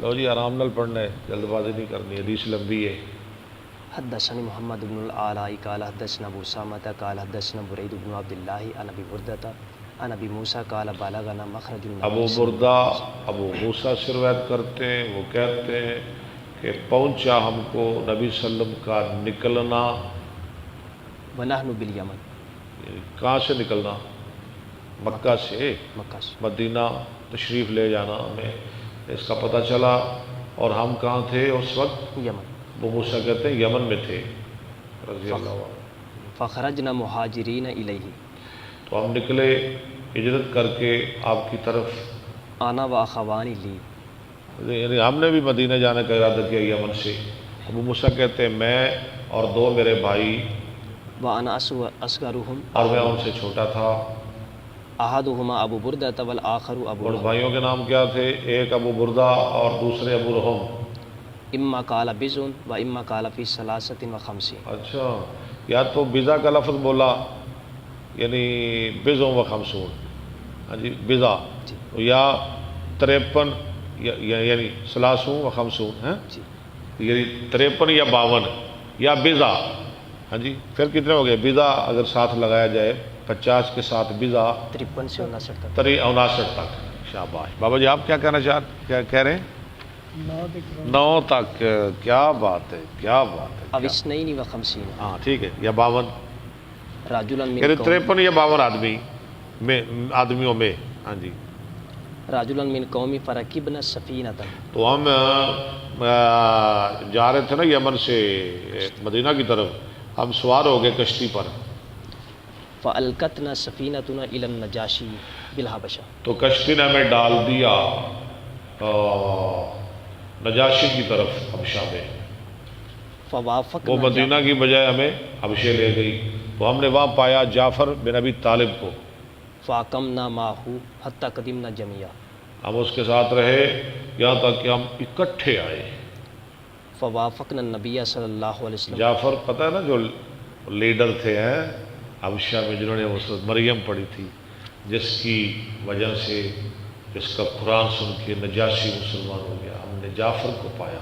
لو جی آرام نال پڑھنا ہے، جلد بازی نہیں کرنی، حدیث لمبی ہے۔ حدثني محمد بن العلاء قال حدثنا ابو سامة قال حدثنا بريد بن عبد الله عن ابي بردة عن ابي موسى قال بلغنا مخرج ابو النبي صلى بردہ الله عليه وسلم ابو موسیٰ سے روایت کرتے ہیں، وہ کہتے ہیں کہ پہنچا ہم کو نبی صلی اللہ علیہ وسلم کا نکلنا، ونحن باليمن، یعنی کہاں سے نکلنا؟ مکہ سے مکہ سے، مدینہ تشریف لے جانا ہمیں، اس کا پتہ چلا۔ اور ہم کہاں تھے اس وقت؟ یمن۔ ابو موسیٰ کہتے ہیں یمن میں تھے رضی اللہ عنہ۔ فخرجنا مہاجرین الیہ، تو ہم نکلے ہجرت کر کے آپ کی طرف، انا واخوانی لی، یعنی ہم نے بھی مدینہ جانے کا ارادہ کیا یمن سے۔ ابو موسیٰ کہتے ہیں میں اور دو میرے بھائی، وانا اصغرهم، اور میں ان سے چھوٹا تھا۔ احدهما ابو بردة والآخر ابو اور رحم، بھائیوں کے نام کیا تھے؟ ایک ابو بردہ اور دوسرے ابو رحم۔ اما قال بضع و اما قال فی 53۔ اچھا، یا تو بضع کا لفظ بولا یعنی بضع و خمسون، ہاں جی بضع، جی یا 53 یعنی 30 و 50 ہیں، جی، یعنی 53 یا 52 یا بضع، ہاں جی پھر کتنے ہو گئے؟ بضع اگر ساتھ لگایا جائے 50 کے ساتھ بضع 53 سے 59 تک۔ 59 تک۔ شاباش بابا جی، آپ کیا کہنا کیا کہہ رہے ہیں؟ 9 تک، کیا بات ہے، کیا بات ہے، او اثنین و خمسین، ہاں ٹھیک ہے، یا 52، رجلا من یعنی قوم، 53 یا 52 آدمیوں میں، ہاں جی۔ رجلا من قوم فرکبنا السفینہ، تو ہم جا رہے تھے نا یمن سے مدینہ کی طرف، ہم سوار ہو گئے کشتی پر، فالقتنا سفینتنا الی النجاشی بالحبشہ، تو کشتی نے ہمیں ڈال دیا نجاشی کی طرف حبشہ میں، فوافقنا وہ مدینہ کی بجائے ہمیں حبشے لے گئی، تو ہم نے وہاں پایا جعفر بن ابی طالب کو، فاقمنا معه حتی قدمنا جميعا، ہم اس کے ساتھ رہے یہاں تک کہ ہم اکٹھے آئے۔ فوافقنا النبی صلی اللہ علیہ وسلم، جعفر پتہ ہے نا جو لیڈر تھے ہیں حبشہ میں، جنہوں نے اس وقت مریم پڑھی تھی، جس کی وجہ سے، جس کا قرآن سن کے نجاشی مسلمان ہو گیا، ہم نے جعفر کو پایا،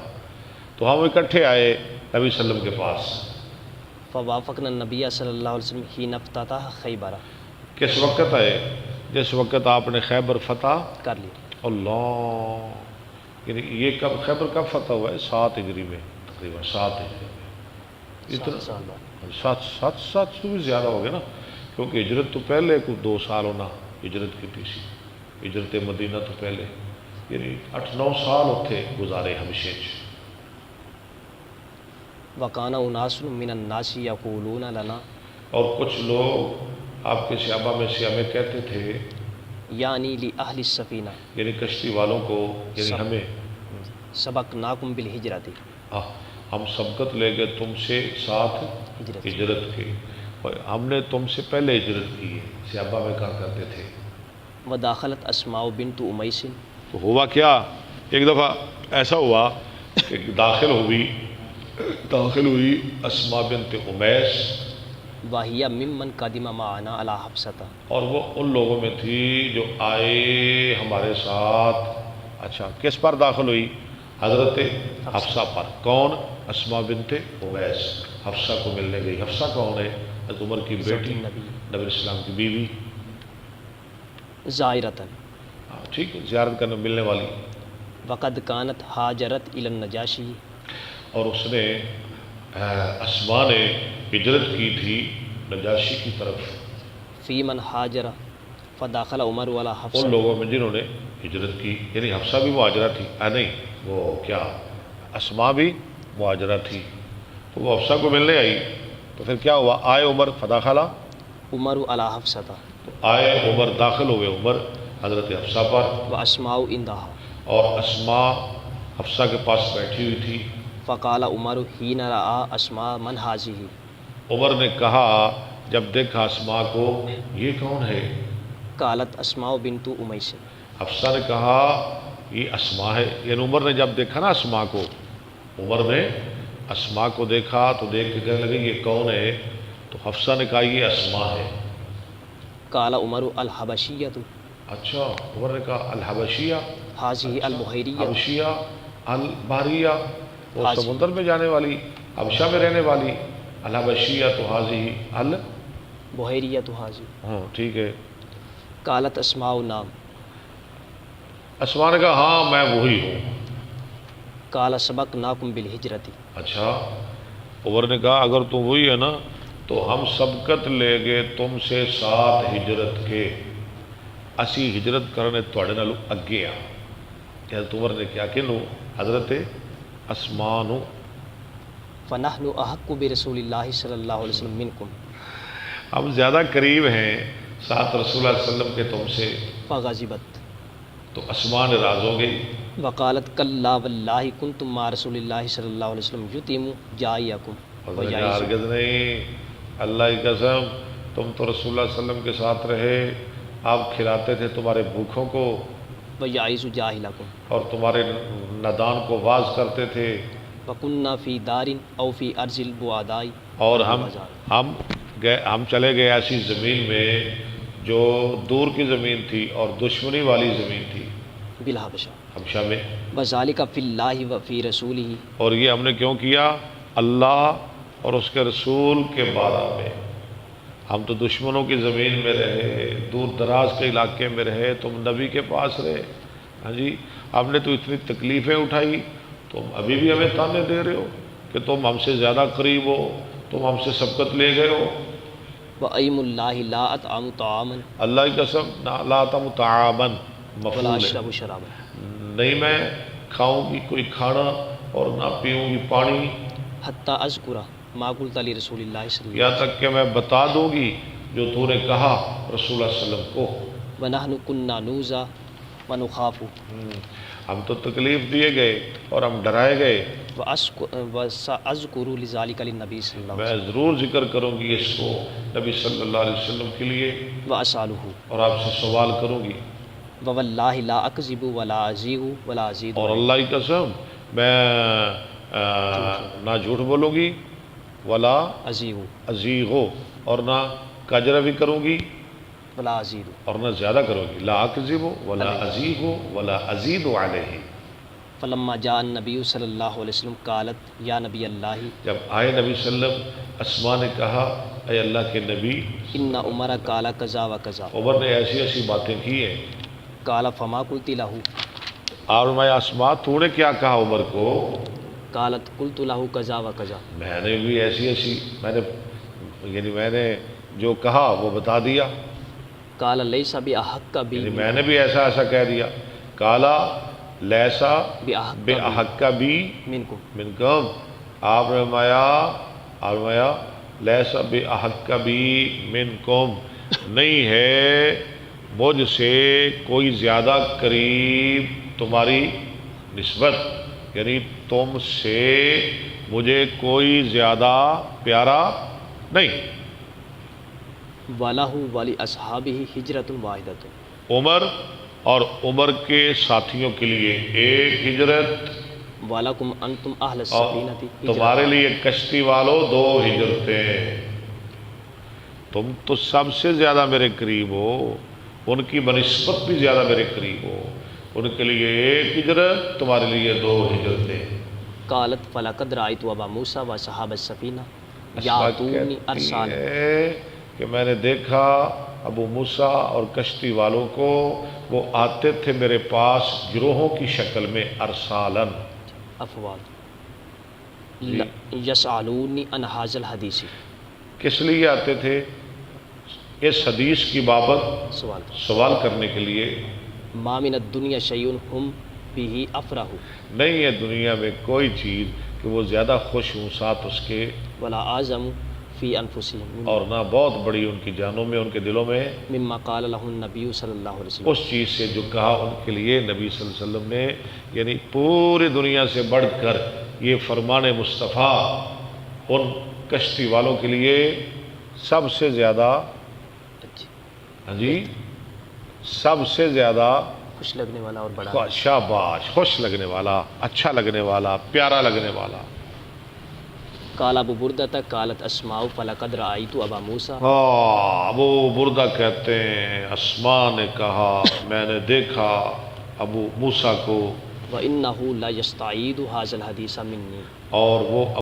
تو ہم اکٹھے آئے نبی صلی اللہ علیہ وسلم کے پاس۔ فوافقنا النبی صلی اللہ علیہ وسلم حین افتتح خیبر، کس وقت آئے؟ جس وقت آپ نے خیبر فتح کر لی، اللہ، یعنی یہ کب خیبر کب فتح ہوا ہے؟ 7 ہجری میں، تقریباً 7 ہجری میں، 7 سال بعد، 7 سے بھی زیادہ ہو گیا نا، کیونکہ ہجرت تو پہلے کچھ 2 سال ہونا ہجرت کی تھی، ہجرت مدینہ تو پہلے، یعنی 8-9 سال اتھے گزارے حبشے چ۔ وکان اناس من الناس یقولون لنا، اور کچھ لوگ آپ کے صحابہ میں سے ہمیں کہتے تھے، یعنی لاہل السفینہ، یعنی کشتی والوں کو، یعنی ہمیں، سبقناکم بالہجرۃ، ہم سبقت لے گئے تم سے ساتھ ہجرت، ہجرت کے، اور ہم نے تم سے پہلے ہجرت کی ہے، صحابہ میں کہا کرتے تھے۔ وداخلت اسماء بنت امیس، تو ہوا کیا؟ ایک دفعہ ایسا ہوا کہ داخل ہوئی اسماء بنت امیس، واہیا ممن قدم معنا علی حفصۃ، اور وہ ان لوگوں میں تھی جو آئے ہمارے ساتھ، اچھا کس پر داخل ہوئی؟ حضرت حفصہ پر۔ کون؟ اسماء بنت امیس، حفصہ کو ملنے گئی۔ حفصہ کون ہے؟ حضرت عمر کی بیٹی، نبی السلام کی بیوی، زائرۃ، ٹھیک ہے، زیارت کرنے ملنے والی۔ وقد کانت ہاجرت الی النجاشی، اور اس نے اسماء نے ہجرت کی تھی نجاشی کی طرف، فی من ہاجر فداخل عمر والا ان حفصہ، لوگوں میں جنہوں نے ہجرت کی، یعنی حفصہ بھی مہاجرہ تھی، نہیں وہ کیا اسماء بھی مہاجرہ تھی، تو وہ حفصہ کو ملنے آئی، تو پھر کیا ہوا؟ آئے عمر فداخلہ، عمر علی حفصہ، تو آئے عمر، داخل ہوئے عمر حضرت حفصہ پر، و اسماء عندہا، اور اسماء حفصہ کے پاس بیٹھی ہوئی تھی۔ فقال عمر حین رآ اسماء من ہذہ، عمر نے کہا جب دیکھا اسماء کو، یہ کون ہے؟ قالت اسماء بنت امیس، حفصہ نے کہا یہ اسماء ہے، یعنی عمر نے جب دیکھا نا اسماء کو، عمر نے اسماء کو دیکھا تو دیکھ کے کہنے لگے یہ کون ہے؟ تو حفصہ نے کہا یہ اسماء ہے۔ قال عمر الحبشیۃ، اچھا، عمر نے کہا الحبشیہ، ہذہ البحیریہ، حبشیہ البحریہ وہ حاجی۔ سمندر میں جانے والی، حبشہ میں رہنے والی، الحبشیہ تو حاضی بحیریت حاضی۔ ہاں ٹھیک ہے۔ قالت اسماء نام، اسماء نے کہا ہاں میں وہی ہوں۔ قال سبقناکم بالہجرتی، اچھا، عمر نے کہا اگر تم وہی ہے نا تو ہم سبقت لے گئے تم سے ساتھ ہجرت کے، اسی ہجرت کرنے تھوڑے نالو اگے آ۔ حضرت عمر نے کیا کہ نو حضرت اسماء نو فنحن احق برسول اللہ صلی اللہ علیہ وسلم منکم، ہم زیادہ قریب ہیں ساتھ رسول اللہ علیہ وسلم کے تم سے۔ فغضبت، تو اسماء ناراض ہو گئی، وقالت کلا واللہ کنتم مع رسول اللہ صلی اللہ علیہ وسلم یتیم جائیکم اور ہرگز نہیں، اللہ کی قسم تم تو رسول اللہ علیہ وسلم کے ساتھ رہے، آپ کھلاتے تھے تمہارے بھوکھوں کو ویعز جاہلکم، اور تمہارے نادان کو واز کرتے تھے، وکننا فی دار او فی ارض البعداء، اور ہم چلے گئے ایسی زمین میں جو دور کی زمین تھی اور دشمنی والی زمین تھی، بالحبشہ، حبشہ میں۔ وذالک فی اللہ و فی رسولہ، اور یہ ہم نے کیوں کیا؟ اللہ اور اس کے رسول کے بارے میں۔ ہم تو دشمنوں کی زمین میں رہے، دور دراز کے علاقے میں رہے، تم نبی کے پاس رہے، ہاں جی، ہم نے تو اتنی تکلیفیں اٹھائی، تم ابھی بھی ہمیں تانے دے رہے ہو کہ تم ہم سے زیادہ قریب ہو، تم ہم سے سبقت لے گئے ہو۔ وَأَيْمُ اللَّهِ لَا أَطْعَمُ طَعَامًا اللہ کی قسم لا تم تعامن وَلَا مفعول ہے، أَشْرَبُ شَرَابًا، نہیں میں کھاؤں گی کوئی کھانا اور نہ پیوں گی پانی، حَتَّى أَذْكُرَ مَا قُلْتَ لِرَسُولِ اللَّهِ صلی اللہ یہاں تک کہ میں بتا دوں گی جو تو نے کہا رسول اللہ صلی اللہ علیہ وسلم کو۔ علیہ وسلم، وَنَحْنُ كُنَّا نُوذَى وَنُخَافُ، ہم تو تکلیف دیے گئے اور ہم ڈرائے گئے۔ وَسَأَذْكُرُ لِذَلِكَ لِلنَّبِيِّ صلی اللہ علیہ میں ضرور ذکر کروں گی اس کو نبی صلی اللہ علیہ وسلم کے لیے وسلم، وَأَسْأَلُهُ، اور آپ سے سوال کروں گی، وَوَاللَّهِ لَا أَكْذِبُ وَلَا أَزِيغُ وَلَا أَزِيدُ اور اللہ کی قسم میں نہ جھوٹ بولوں گی ولا أَزِيغُ ازیغ اور نہ کجروی کروں گی وَلَا أَزِيدُ، اور نہ زیادہ کروں گی، لا اکذب ولا ازیغ ولا ازید علیہ۔ فلما جاء النبی صلی اللہ علیہ وسلم قالت یا نبی اللہ جب آئے نبی صلی اللہ علیہ وسلم، اسماء نے کہا اے اللہ کے نبی، ان عمر قال کذا و کذا، عمر نے ایسی ایسی باتیں کی ہیں۔ قال فما قلت له، اور میں اسماء تو نے کیا کہا عمر کو؟ قالت قلت له کذا و کذا، میں نے بھی ایسی ایسی میں نے جو کہا وہ بتا دیا، قال لیس باحق بی یعنی میں نے بھی ایسا ایسا کہہ دیا۔ کالا لیسا بے باحق حق کا بھی منکم، منکم، آپ نے فرمایا لیسا بے حق کا بھی منکم، نہیں ہے مجھ سے کوئی زیادہ قریب تمہاری نسبت، یعنی تم سے مجھے کوئی زیادہ پیارا نہیں۔ وَلَهُ وَلِأَصْحَابِهِ ہجرۃ واحدۃ، عمر اور عمر کے ساتھیوں کے لیے ایک ہجرت، وَلَكُمْ أَنْتُمْ أَهْلَ اور السَّفِينَةِ تمہارے لیے کشتی والوں دو ہجرتیں۔ تم تو سب سے زیادہ میرے قریب ہو، ان کی بنسبت بھی زیادہ میرے قریب ہو، ان کے لیے ایک ہجرت، تمہارے لیے دو ہجرتیں۔ قالت فلقد رأيت أبا موسى وأصحاب السفينة اسماء يأتوني کہتی أرسالا، ہے کہ میں نے دیکھا ابو موسیٰ اور کشتی والوں کو، وہ آتے تھے میرے پاس گروہوں کی شکل میں، ارسالن، افواج، یسألونی عن هذا الحدیث، کس لیے آتے تھے؟ اس حدیث کی بابت سوال کرنے کے لیے۔ ما من الدنیا شیء هم به افرح، نہیں ہے دنیا میں کوئی چیز کہ وہ زیادہ خوش ہوں ساتھ اس کے، ولا اعظم فی انفسهم، اور نہ بہت بڑی ان کی جانوں میں، ان کے دلوں میں، مما قال له النبی صلی اللہ علیہ وسلم، اس چیز سے جو کہا ان کے لیے نبی صلی اللہ علیہ وسلم نے، یعنی پوری دنیا سے بڑھ کر یہ فرمان مصطفیٰ ان کشتی والوں کے لیے سب سے زیادہ، ہاں جی، سب سے زیادہ خوش لگنے والا اور بڑا، شاباش، خوش لگنے والا، اچھا لگنے والا، پیارا لگنے والا۔ قال ابو بردہ قالت اسماء فلقد رأيت ابا موسیٰ، ابو بردہ کہتے ہیں اسماء نے کہا میں نے دیکھا ابو موسیٰ کو، وَإِنَّهُ لَيَسْتَعِيدُ هَذَا الْحَدِيثَ مِنِّي، اور وہ